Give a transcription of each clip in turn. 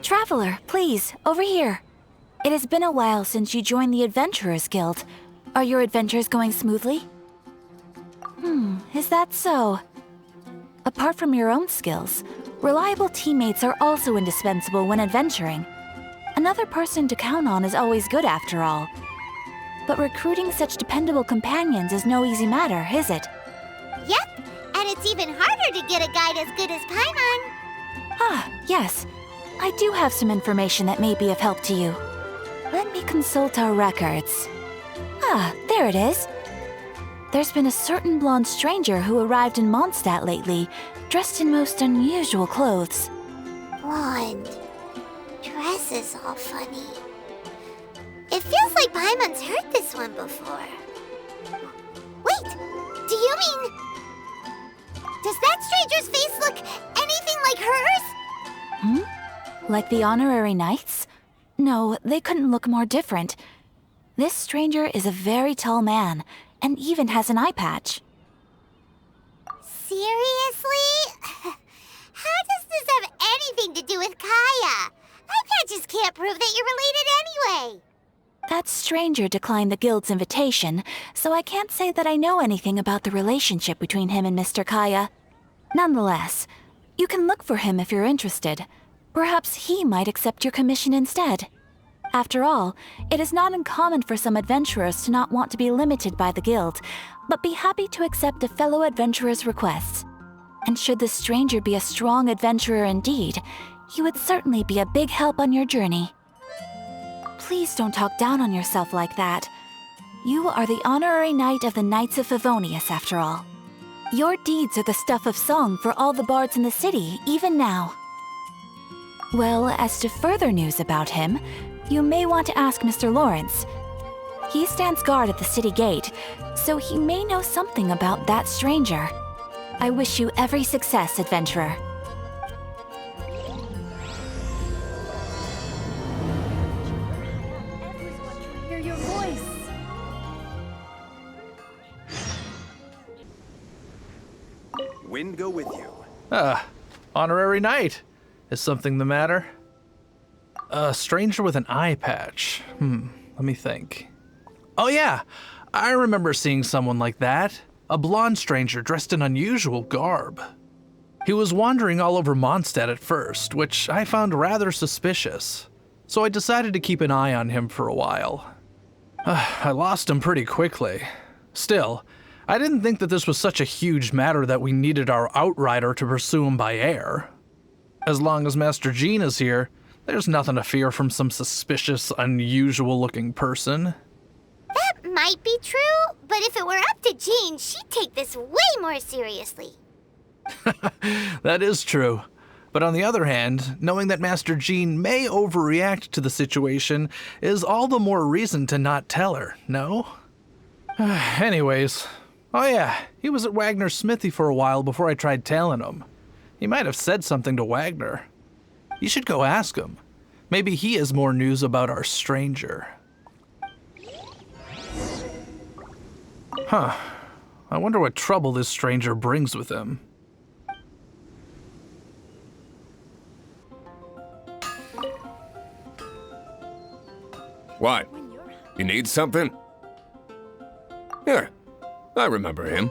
Traveler, please, over here. It has been a while since you joined the Adventurers Guild. Are your adventures going smoothly? Is that so? Apart from your own skills, reliable teammates are also indispensable when adventuring. Another person to count on is always good after all. But recruiting such dependable companions is no easy matter, is it? Yep, and it's even harder to get a guide as good as Paimon. Ah, yes. I do have some information that may be of help to you. Let me consult our records. Ah, there it is. There's been a certain blonde stranger who arrived in Mondstadt lately, dressed in most unusual clothes. Blonde. Dress is all funny. It feels like Paimon's heard this one before. Wait, do you mean... Does that stranger's face look anything like hers? Like the honorary knights? No, they couldn't look more different. This stranger is a very tall man, and even has an eye patch. Seriously? How does this have anything to do with Kaya? Eye patches can't prove that you're related anyway. That stranger declined the guild's invitation, so I can't say that I know anything about the relationship between him and Mr. Kaya. Nonetheless, you can look for him if you're interested. Perhaps he might accept your commission instead. After all, it is not uncommon for some adventurers to not want to be limited by the guild, but be happy to accept a fellow adventurer's requests. And should the stranger be a strong adventurer indeed, he would certainly be a big help on your journey. Please don't talk down on yourself like that. You are the honorary knight of the Knights of Favonius, after all. Your deeds are the stuff of song for all the bards in the city, even now. Well, as to further news about him, you may want to ask Mr. Lawrence. He stands guard at the city gate, so he may know something about that stranger. I wish you every success, adventurer. Hear your voice. Wind go with you. Honorary knight. Is something the matter? A stranger with an eye patch. Let me think. Oh yeah, I remember seeing someone like that. A blonde stranger dressed in unusual garb. He was wandering all over Mondstadt at first, which I found rather suspicious. So I decided to keep an eye on him for a while. I lost him pretty quickly. Still, I didn't think that this was such a huge matter that we needed our outrider to pursue him by air. As long as Master Jean is here, there's nothing to fear from some suspicious, unusual-looking person. That might be true, but if it were up to Jean, she'd take this way more seriously. That is true. But on the other hand, knowing that Master Jean may overreact to the situation is all the more reason to not tell her, no? Anyways, oh yeah, he was at Wagner's smithy for a while before I tried tailing him. He might have said something to Wagner. You should go ask him. Maybe he has more news about our stranger. I wonder what trouble this stranger brings with him. What? You need something? Here, I remember him.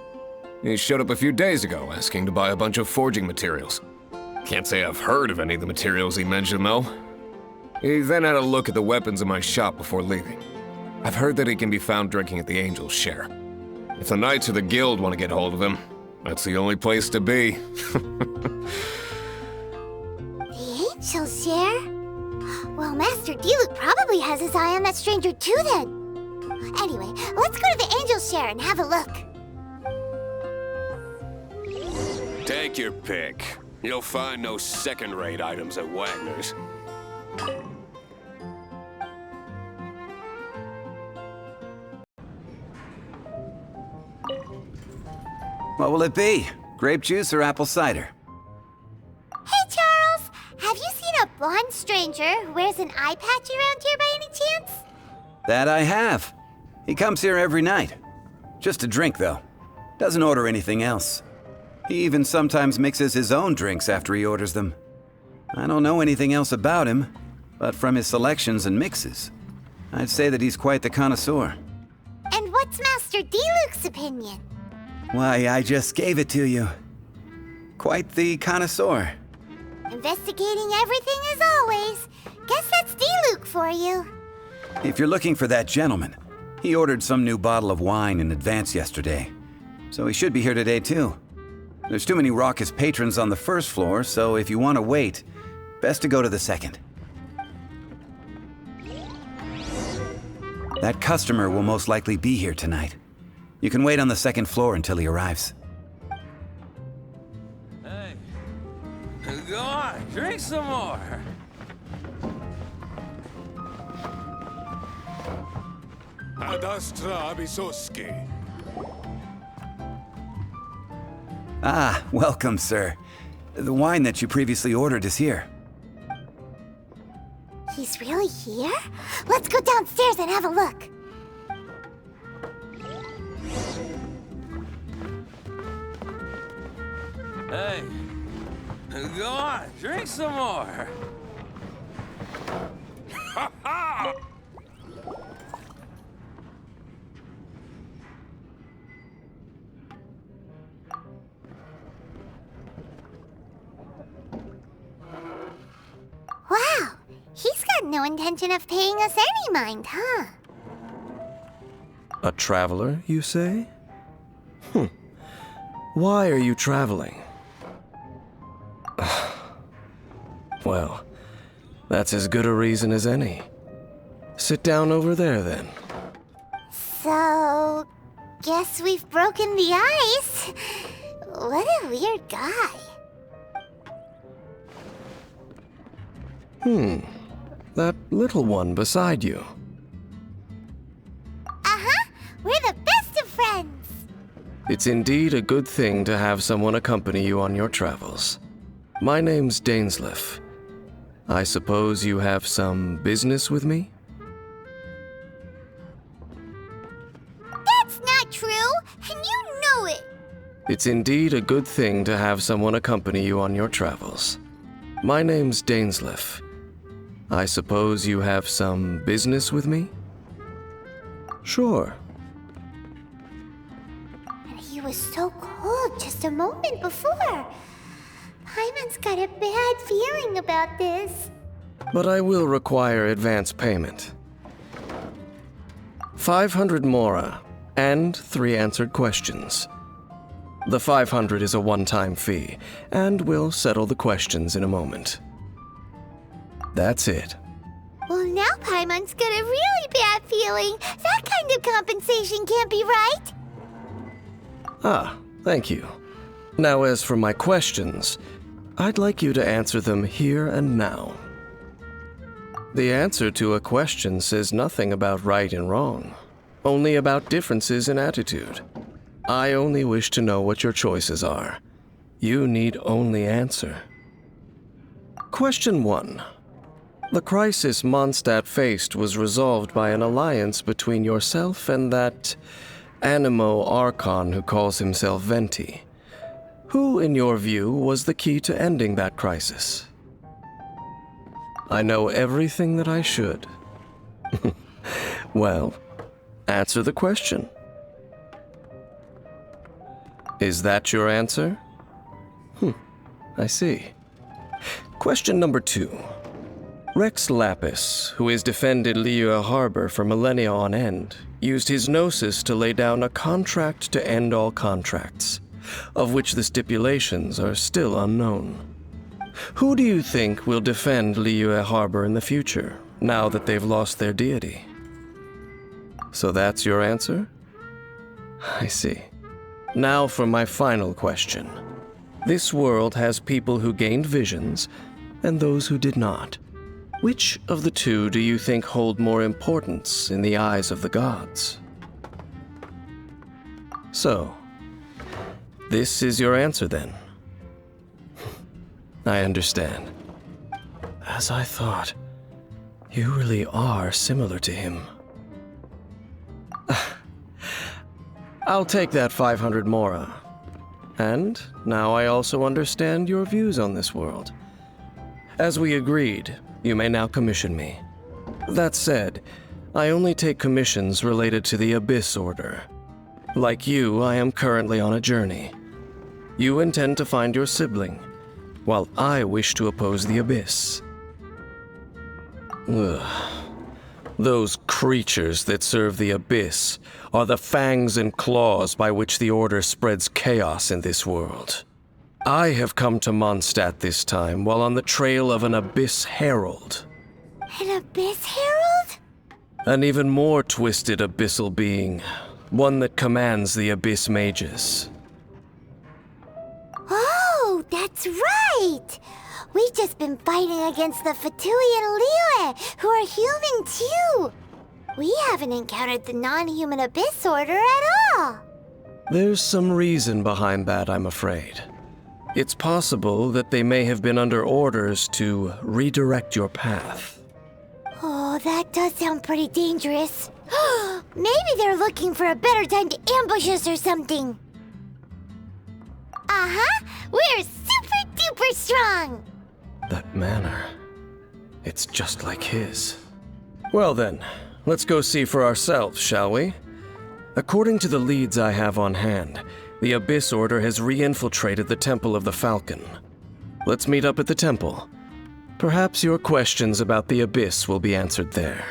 He showed up a few days ago asking to buy a bunch of forging materials. Can't say I've heard of any of the materials he mentioned, though. He then had a look at the weapons in my shop before leaving. I've heard that he can be found drinking at the Angel's Share. If the Knights of the Guild want to get hold of him, that's the only place to be. The Angel's Share? Well, Master Diluc probably has his eye on that stranger too, then. Anyway, let's go to the Angel's Share and have a look. Take your pick. You'll find no second-rate items at Wagner's. What will it be? Grape juice or apple cider? Hey, Charles! Have you seen a blonde stranger who wears an eye patch around here by any chance? That I have. He comes here every night. Just a drink, though. Doesn't order anything else. He even sometimes mixes his own drinks after he orders them. I don't know anything else about him, but from his selections and mixes, I'd say that he's quite the connoisseur. And what's Master D-Luke's opinion? Why, I just gave it to you. Quite the connoisseur. Investigating everything as always. Guess that's D-Luke for you. If you're looking for that gentleman, he ordered some new bottle of wine in advance yesterday, so he should be here today too. There's too many raucous patrons on the first floor, so if you want to wait, best to go to the second. That customer will most likely be here tonight. You can wait on the second floor until he arrives. Hey, go on, drink some more. Adastra Abisoski. Ah, welcome, sir. The wine that you previously ordered is here. He's really here? Let's go downstairs and have a look. Hey, go on, drink some more. Ha ha! Wow, he's got no intention of paying us any mind, huh? A traveler, you say? Why are you traveling? Well, that's as good a reason as any. Sit down over there, then. So, guess we've broken the ice. What a weird guy. That little one beside you. Uh-huh, we're the best of friends. It's indeed a good thing to have someone accompany you on your travels. My name's Dainsleif. I suppose you have some business with me? That's not true, and you know it. It's indeed a good thing to have someone accompany you on your travels. My name's Dainsleif. I suppose you have some business with me? Sure. And he was so cold just a moment before. Paimon's got a bad feeling about this. But I will require advance payment. 500 mora and 3 answered questions. The 500 is a one-time fee, and we'll settle the questions in a moment. That's it. Well, now Paimon's got a really bad feeling. That kind of compensation can't be right. Ah, thank you. Now, as for my questions, I'd like you to answer them here and now. The answer to a question says nothing about right and wrong, only about differences in attitude. I only wish to know what your choices are. You need only answer. Question 1. The crisis Mondstadt faced was resolved by an alliance between yourself and that Animo Archon who calls himself Venti. Who, in your view, was the key to ending that crisis? I know everything that I should. Well, answer the question. Is that your answer? I see. Question number 2. Rex Lapis, who has defended Liyue Harbor for millennia on end, used his gnosis to lay down a contract to end all contracts, of which the stipulations are still unknown. Who do you think will defend Liyue Harbor in the future, now that they've lost their deity? So that's your answer? I see. Now for my final question. This world has people who gained visions, and those who did not. Which of the two do you think hold more importance in the eyes of the gods? So, this is your answer then. I understand. As I thought, you really are similar to him. I'll take that 500 mora. And now I also understand your views on this world. As we agreed, you may now commission me. That said, I only take commissions related to the Abyss Order. Like you, I am currently on a journey. You intend to find your sibling, while I wish to oppose the Abyss. Ugh. Those creatures that serve the Abyss are the fangs and claws by which the Order spreads chaos in this world. I have come to Mondstadt this time while on the trail of an Abyss Herald. An Abyss Herald? An even more twisted abyssal being, one that commands the Abyss Mages. Oh, that's right! We've just been fighting against the Fatui and Liyue, who are human too! We haven't encountered the non-human Abyss Order at all! There's some reason behind that, I'm afraid. It's possible that they may have been under orders to redirect your path. Oh, that does sound pretty dangerous. Maybe they're looking for a better time to ambush us or something. Uh-huh! We're super duper strong! That manner, it's just like his. Well then, let's go see for ourselves, shall we? According to the leads I have on hand, the Abyss Order has re-infiltrated the Temple of the Falcon. Let's meet up at the temple. Perhaps your questions about the Abyss will be answered there.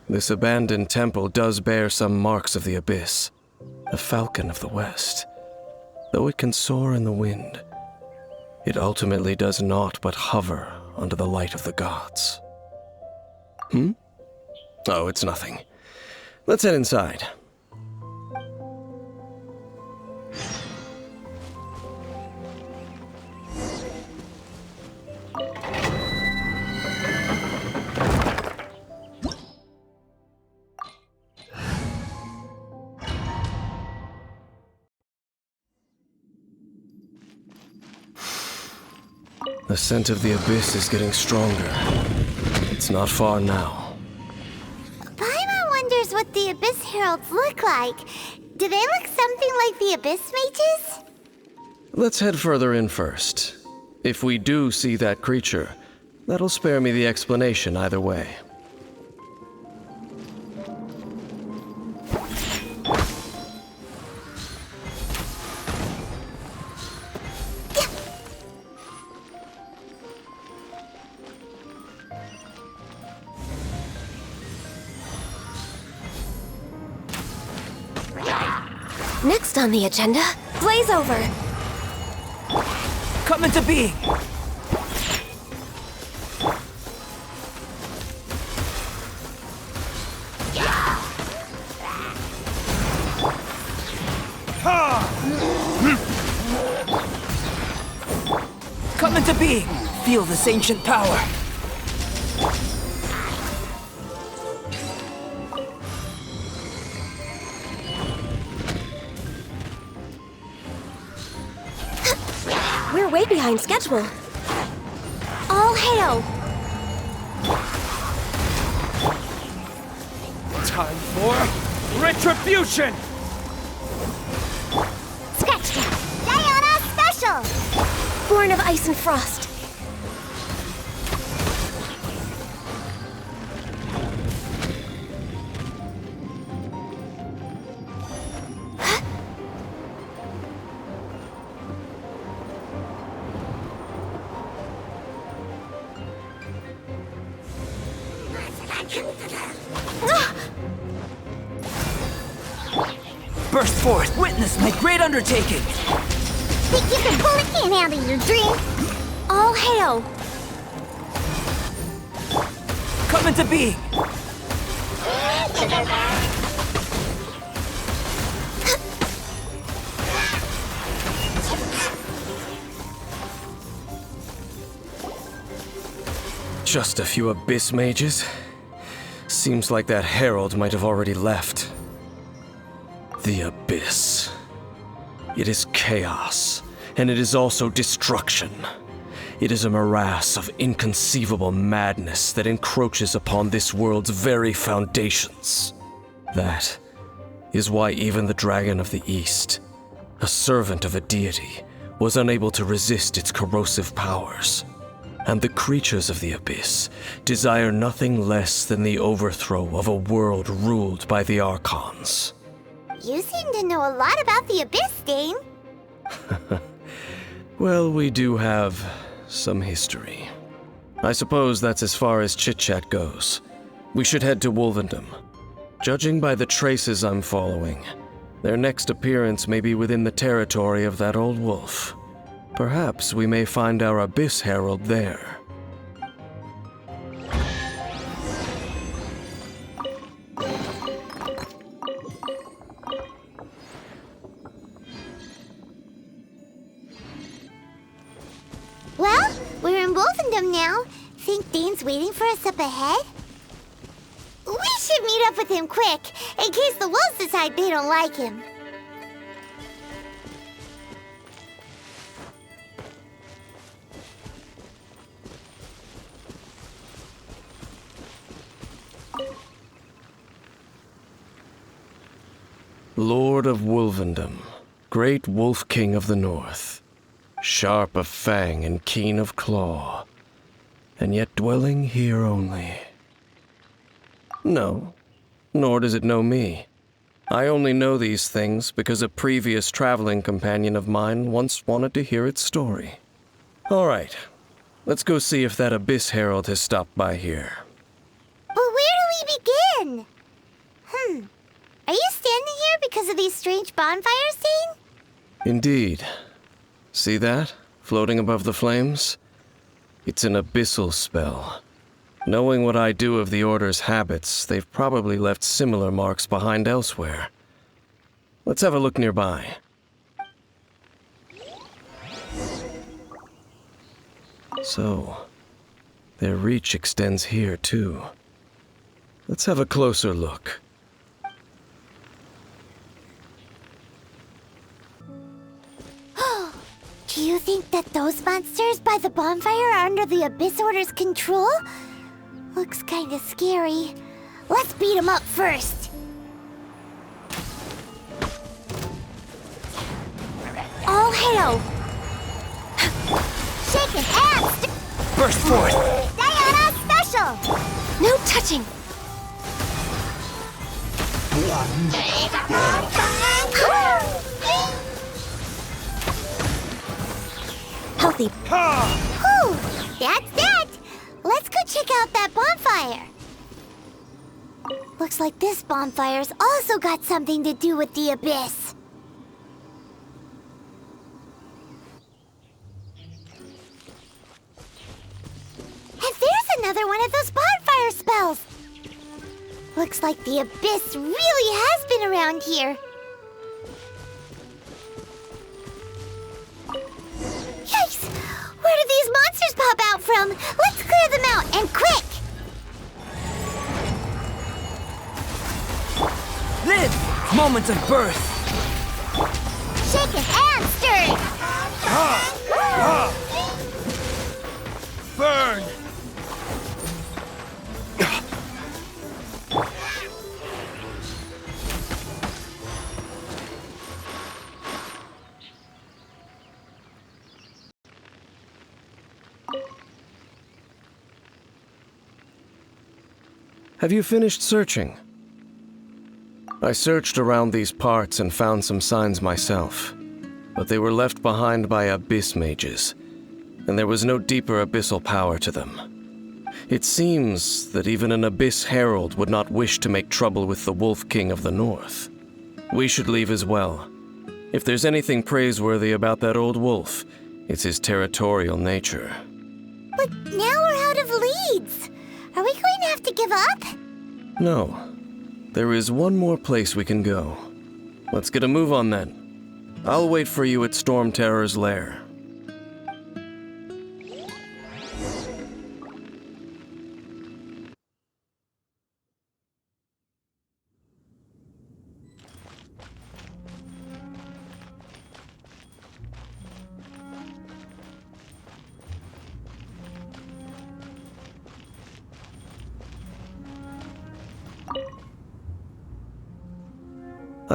This abandoned temple does bear some marks of the Abyss, the Falcon of the West. Though it can soar in the wind, it ultimately does naught but hover under the light of the gods. Oh, it's nothing. Let's head inside. The scent of the Abyss is getting stronger. It's not far now. Paimon wonders what the Abyss Heralds look like. Do they look something like the Abyss Mages? Let's head further in first. If we do see that creature, that'll spare me the explanation either way. Next on the agenda, Blaze Over. Come into being! Come into being! Feel this ancient power! We're way behind schedule. All hail! Time for retribution! Scratch that! Diana Special! Born of Ice and Frost. Burst forth, witness my great undertaking! Think you can pull it in out of your dream? All hail! Come into being! Just a few Abyss Mages? Seems like that Herald might have already left. The Abyss. It is chaos, and it is also destruction. It is a morass of inconceivable madness that encroaches upon this world's very foundations. That is why even the Dragon of the East, a servant of a deity, was unable to resist its corrosive powers. And the creatures of the Abyss desire nothing less than the overthrow of a world ruled by the Archons. You seem to know a lot about the Abyss, Dane. Well, we do have some history. I suppose that's as far as chit-chat goes. We should head to Wolvendom. Judging by the traces I'm following, their next appearance may be within the territory of that old wolf. Perhaps we may find our Abyss Herald there. Well, we're in Wolfendom now. Think Dane's waiting for us up ahead? We should meet up with him quick, in case the wolves decide they don't like him. Lord of Wolvendom, great Wolf King of the North, sharp of fang and keen of claw, and yet dwelling here only. No, nor does it know me. I only know these things because a previous traveling companion of mine once wanted to hear its story. All right, let's go see if that Abyss Herald has stopped by here. But where do we begin? Are you standing here because of these strange bonfires, Dane? Indeed. See that, floating above the flames? It's an abyssal spell. Knowing what I do of the Order's habits, they've probably left similar marks behind elsewhere. Let's have a look nearby. So, their reach extends here, too. Let's have a closer look. Do you think that those monsters by the bonfire are under the Abyss Order's control? Looks kinda scary. Let's beat them up first. All hail! Shaking hands! Burst forth! Diana special! No touching! Healthy. Whew, that's that! Let's go check out that bonfire. Looks like this bonfire's also got something to do with the Abyss. And there's another one of those bonfire spells! Looks like the Abyss really has been around here. Yikes! Where did these monsters pop out from? Let's clear them out, and quick! Live! Moments of birth! Shaken and stirred! Burn! Have you finished searching? I searched around these parts and found some signs myself, but they were left behind by Abyss mages, and there was no deeper abyssal power to them. It seems that even an Abyss Herald would not wish to make trouble with the Wolf King of the North. We should leave as well. If there's anything praiseworthy about that old wolf, it's his territorial nature. But now we're out of leads. Are we going to have to give up? No. There is one more place we can go. Let's get a move on then. I'll wait for you at Storm Terror's lair.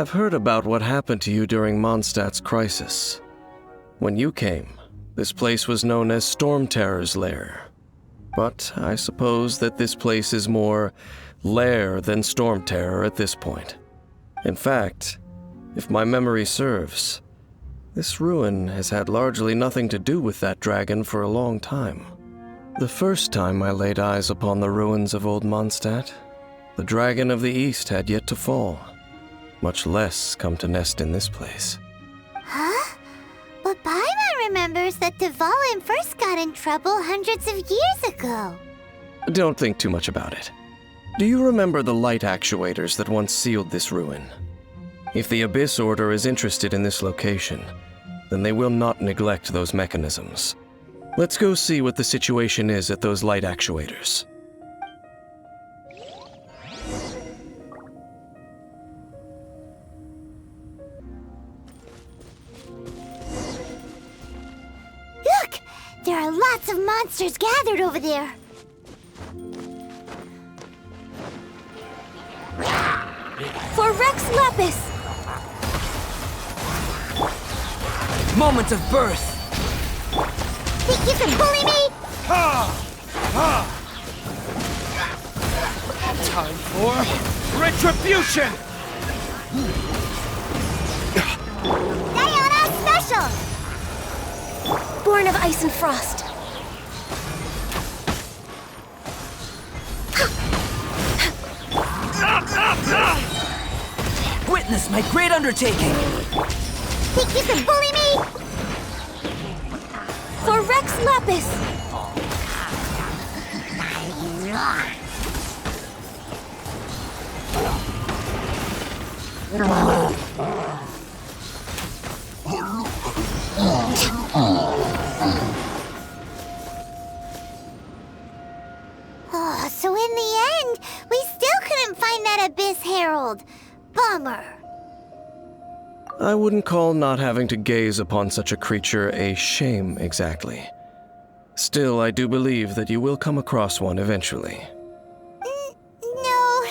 I've heard about what happened to you during Mondstadt's crisis. When you came, this place was known as Storm Terror's Lair. But I suppose that this place is more lair than Storm Terror at this point. In fact, if my memory serves, this ruin has had largely nothing to do with that dragon for a long time. The first time I laid eyes upon the ruins of Old Mondstadt, the Dragon of the East had yet to fall, much less come to nest in this place. Huh? But Paimon remembers that Dvalin first got in trouble hundreds of years ago. Don't think too much about it. Do you remember the light actuators that once sealed this ruin? If the Abyss Order is interested in this location, then they will not neglect those mechanisms. Let's go see what the situation is at those light actuators. Look! There are lots of monsters gathered over there. For Rex Lapis! Moment of birth! Think you can bully me? Time for retribution! Diana Special! Born of ice and frost. Witness my great undertaking! Think you can bully me? For Rex Lapis! Oh, so in the end, we still couldn't find that Abyss Herald. Bummer. I wouldn't call not having to gaze upon such a creature a shame exactly. Still, I do believe that you will come across one eventually. No,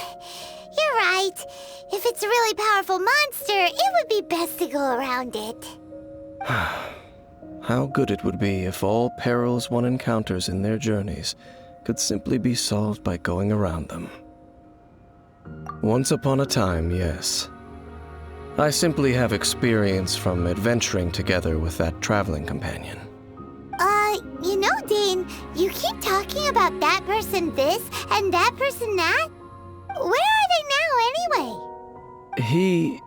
you're right. If it's a really powerful monster, it would be best to go around it. How good it would be if all perils one encounters in their journeys could simply be solved by going around them. Once upon a time, yes. I simply have experience from adventuring together with that traveling companion. You know, Dane, you keep talking about that person this and that person that. Where are they now, anyway? He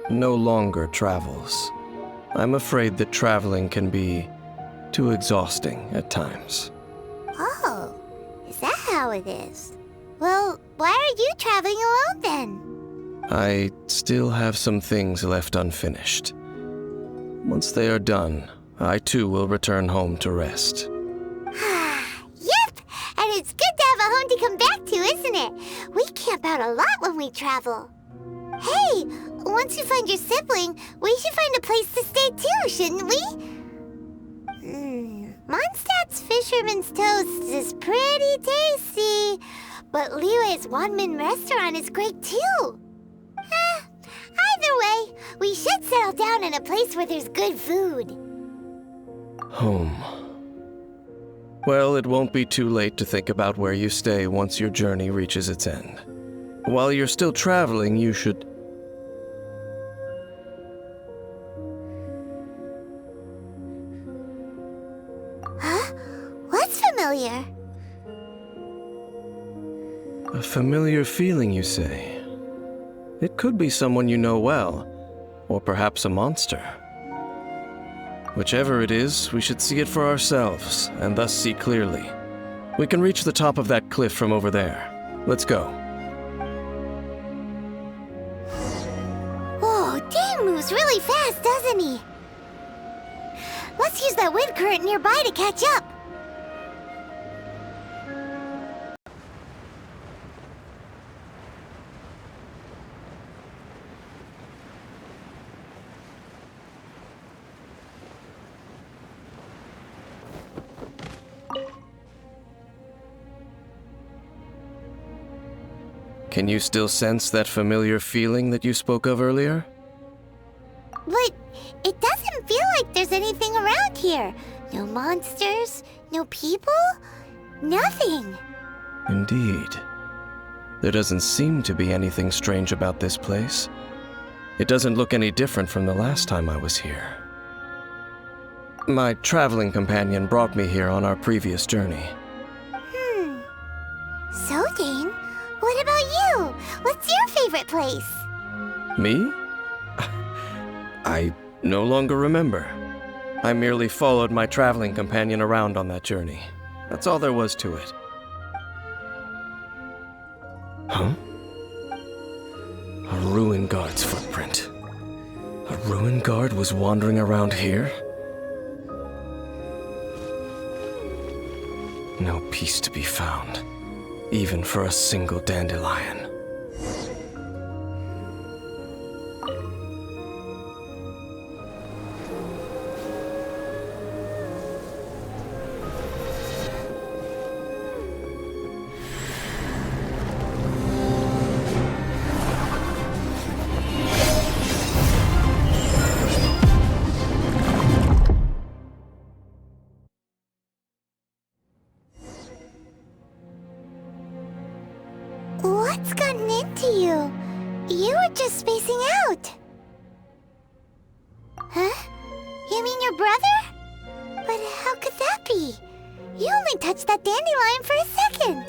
no longer travels. I'm afraid that traveling can be too exhausting at times. Oh, is that how it is? Well, why are you traveling alone then? I still have some things left unfinished. Once they are done, I too will return home to rest. Yep! And it's good to have a home to come back to, isn't it? We camp out a lot when we travel. Hey, once you find your sibling, we should find a place to stay too, shouldn't we? Mondstadt's Fisherman's Toast is pretty tasty, but Liyue's Wanmin restaurant is great too. Either way, we should settle down in a place where there's good food. Home. Well, it won't be too late to think about where you stay once your journey reaches its end. While you're still traveling, you should... Huh? What's familiar? A familiar feeling, you say? It could be someone you know well, or perhaps a monster. Whichever it is, we should see it for ourselves, and thus see clearly. We can reach the top of that cliff from over there. Let's go. Whoa, Dane moves really fast, doesn't he? Let's use that wind current nearby to catch up. Can you still sense that familiar feeling that you spoke of earlier? But it doesn't feel like there's anything around here. No monsters, no people, nothing. Indeed. There doesn't seem to be anything strange about this place. It doesn't look any different from the last time I was here. My traveling companion brought me here on our previous journey. So, Dane, what about you? What's your favorite place? Me? I no longer remember. I merely followed my traveling companion around on that journey. That's all there was to it. Huh? A ruin guard's footprint. A ruin guard was wandering around here? No peace to be found, even for a single dandelion. What's gotten into you? You were just spacing out. Huh? You mean your brother? But how could that be? You only touched that dandelion for a second.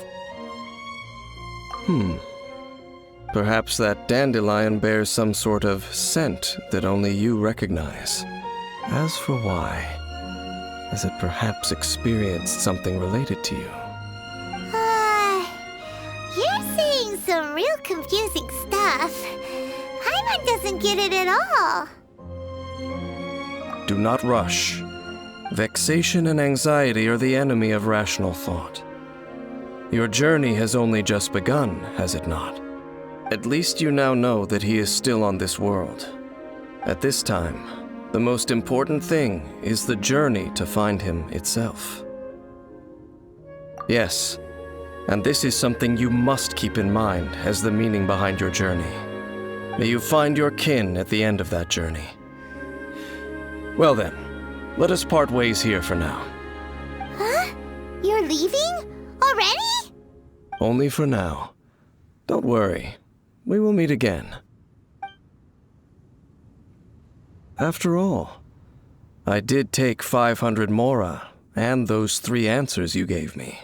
Perhaps that dandelion bears some sort of scent that only you recognize. As for why, has it perhaps experienced something related to you? You're saying some real confusing stuff. Paimon doesn't get it at all. Do not rush. Vexation and anxiety are the enemy of rational thought. Your journey has only just begun, has it not? At least you now know that he is still on this world. At this time, the most important thing is the journey to find him itself. Yes, and this is something you must keep in mind as the meaning behind your journey. May you find your kin at the end of that journey. Well then, let us part ways here for now. Huh? You're leaving? Already? Only for now. Don't worry. We will meet again. After all, I did take 500 mora and those 3 answers you gave me.